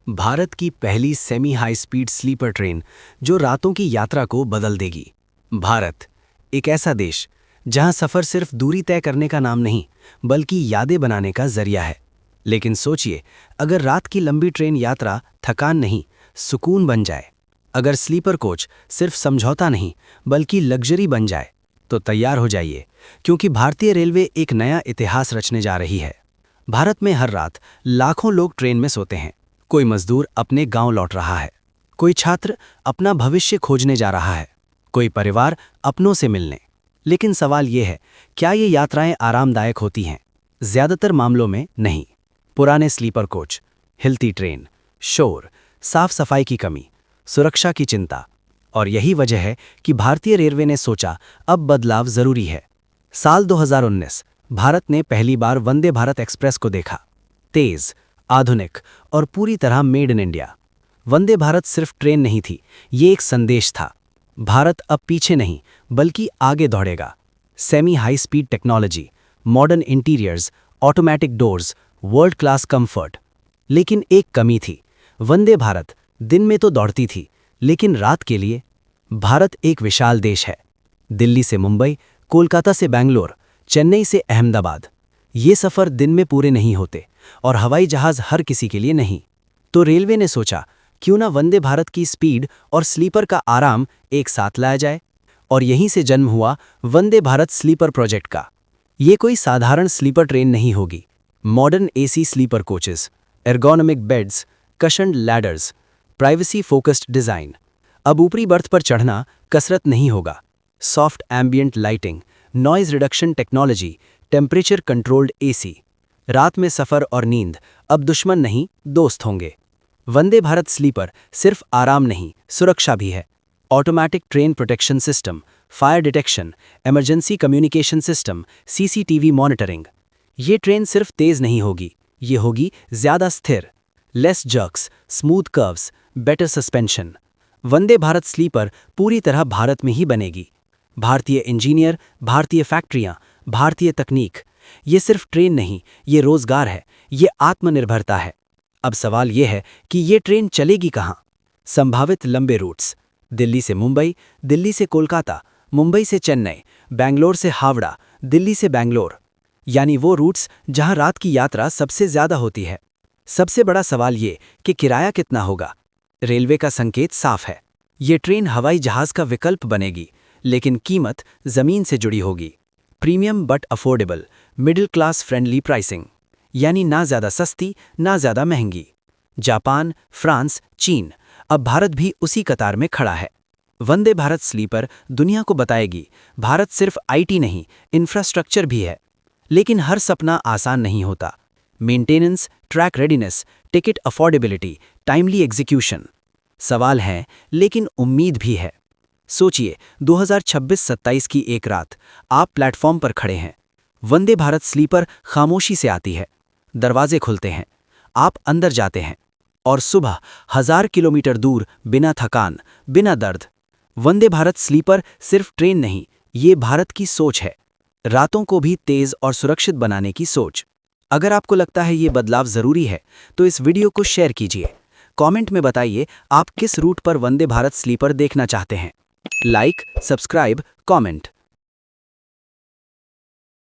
भारत की पहली semi high speed sleeper train जो रातों की यात्रा को बदल देगी। भारत एक ऐसा देश जहां सफर सिर्फ दूरी तय करने का नाम नहीं बल्कि यादें बनाने का जरिया है। लेकिन सोचिए, अगर रात की लंबी ट्रेन यात्रा थकान नहीं, सुकून बन जाए, अगर स्लीपर कोच सिर्फ समझौता नहीं बल्कि लग्जरी बन जाए, तो तैयार हो जाइए, क्योंकि भारतीय रेलवे एक नया इतिहास रचने जा रही है। भारत में हर रात लाखों लोग ट्रेन में सोते हैं। कोई मजदूर अपने गांव लौट रहा है, कोई छात्र अपना भविष्य खोजने जा रहा है, कोई परिवार अपनों से मिलने। लेकिन सवाल यह है, क्या ये यात्राएं आरामदायक होती हैं? ज्यादातर मामलों में नहीं। पुराने स्लीपर कोच, हिलती ट्रेन, शोर, साफ सफाई की कमी, सुरक्षा की चिंता। और यही वजह है कि भारतीय रेलवे ने सोचा, अब बदलाव जरूरी है। साल 2019 भारत ने पहली बार वंदे भारत एक्सप्रेस को देखा। तेज, आधुनिक और पूरी तरह made in India. Vande Bharat सिर्फ ट्रेन नहीं थी, ये एक संदेश था। भारत अब पीछे नहीं बल्कि आगे दौड़ेगा। Semi high speed technology, modern interiors, automatic doors, world class comfort. लेकिन एक कमी थी, वंदे भारत दिन में तो दौड़ती थी, लेकिन रात के लिए। भारत एक विशाल देश है। दिल्ली से मुंबई, कोलकाता से बैंगलोर, चेन्नई से अहमदाबाद। ये सफ़र दिन में पूरे नहीं होते और हवाई जहाज़ हर किसी के लिए नहीं। तो रेलवे ने सोचा, क्यों ना वंदे भारत की स्पीड और स्लीपर का आराम एक साथ लाया जाए। और यहीं से जन्म हुआ वंदे भारत स्लीपर प्रोजेक्ट का। ये कोई साधारण स्लीपर ट्रेन नहीं होगी। Modern AC sleeper coaches, ergonomic beds, cushioned ladders, privacy focused design. अब ऊपरी बर्थ पर चढ़ना कसरत नहीं होगा। Soft ambient lighting, noise reduction technology, temperature controlled AC. रात में सफ़र और नींद अब दुश्मन नहीं, दोस्त होंगे। वंदे भारत स्लीपर सिर्फ आराम नहीं, सुरक्षा भी है। Automatic train protection system, fire detection, emergency communication system, CCTV monitoring. ये ट्रेन सिर्फ तेज नहीं होगी, ये होगी ज़्यादा स्थिर। Less jerks, smooth curves, better suspension. Vande Bharat sleeper पूरी तरह भारत में ही बनेगी। भारतीय इंजीनियर, भारतीय फैक्ट्रियां, भारतीय तकनीक। ये सिर्फ ट्रेन नहीं, ये रोजगार है, ये आत्मनिर्भरता है। अब सवाल ये है कि ये ट्रेन चलेगी कहाँ? संभावित लंबे रूट्स: दिल्ली से मुंबई, दिल्ली से कोलकाता, मुंबई से चेन्नई, बैंगलोर से हावड़ा, दिल्ली से बैंगलोर। यानी वो रूट्स जहां रात की यात्रा सबसे ज्यादा होती है। सबसे बड़ा सवाल ये कि किराया कितना होगा? रेलवे का संकेत साफ है, ये ट्रेन हवाई जहाज का विकल्प बनेगी, लेकिन कीमत जमीन से जुड़ी होगी। Premium but affordable, middle class friendly pricing. यानी ना ज्यादा सस्ती, ना ज्यादा महंगी। जापान, फ्रांस, चीन, अब भारत भी उसी कतार में खड़ा है। वंदे भारत स्लीपर दुनिया को बताएगी, भारत सिर्फ आईटी नहीं, इंफ्रास्ट्रक्चर भी है। लेकिन हर सपना आसान नहीं होता। Maintenance, track readiness, ticket affordability, timely execution. सवाल हैं, लेकिन उम्मीद भी है। सोचिए, 2026-27 की एक रात, आप प्लेटफॉर्म पर खड़े हैं। वंदे भारत स्लीपर खामोशी से आती है। दरवाजे खुलते हैं, आप अंदर जाते हैं, और सुबह 1000 किलोमीटर दूर, बिना थकान, बिना दर्द। वंदे भारत स्लीपर सिर्फ ट्रेन नहीं, ये भारत की सोच है। रातों को भी तेज और सुरक्षित बनाने की सोच। अगर आपको लगता है ये बदलाव जरूरी है, तो इस वीडियो को शेयर कीजिए। कमेंट में बताइए आप किस रूट पर वंदे भारत स्लीपर देखना चाहते हैं। Like, subscribe, comment.